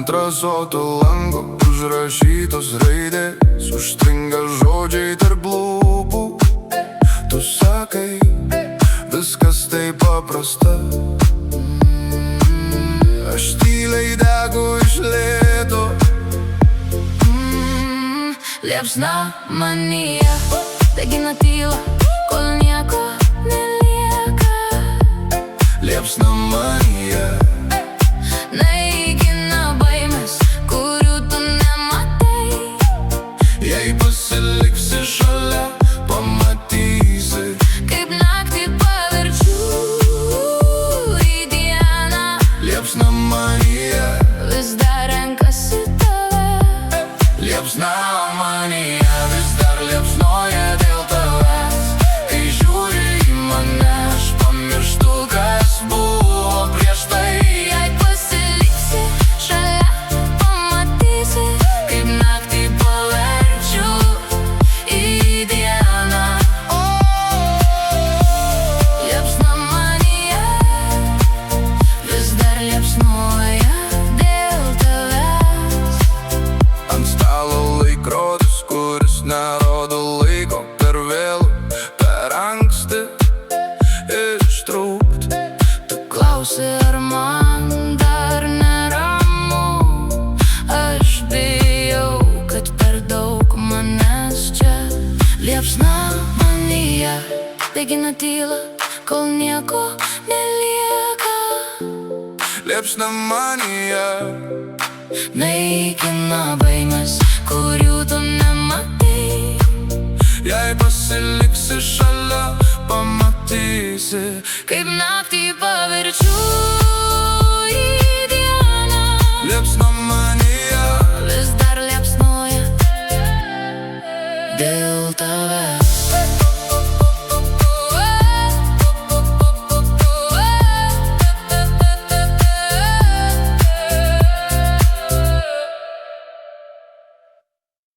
ant rasoto lango užrašytos raidės, užstringa žodžiai tarp lūpų. Tu sakai, viskas taip paprasta. Aš tyliai degu iš lėto. Liepsna manyje degina tyla, kol nieko nelieka. Liepsna manyje naikina baimes, kurių tu nematai. jei pasiliksi šalia, pamatysi, Kaip naktį paverčiu į dieną. liepsna manyje, Vis dar renkasi tave. liepsna manyje, vis dar liepsnoja dėl tavęs. Kai žiūri į mane, aš pamirštu, kas buvo prieš tai. Jei pasiliksi šalia, pamatysi, kaip naktį paverčiu į dieną. Liepsna manyje vis dar liepsnoja dėl tavęs. Ant stalo laikrodis, kuris nerodo laiko, per vėlu, per anksti ištrūkt. Tu klausi, ar man dar neramu. Aš bijau, kad per daug manęs čia. Liepsna manyje degina tyla, kol nieko nelieka. Liepsna manyje, Naikina baimes, kurių tu nematai. jei pasiliksi šalia, pamatysi, Kaip naktį paverčiu į dieną. liepsna manyje, Vis dar liepsnoja dėl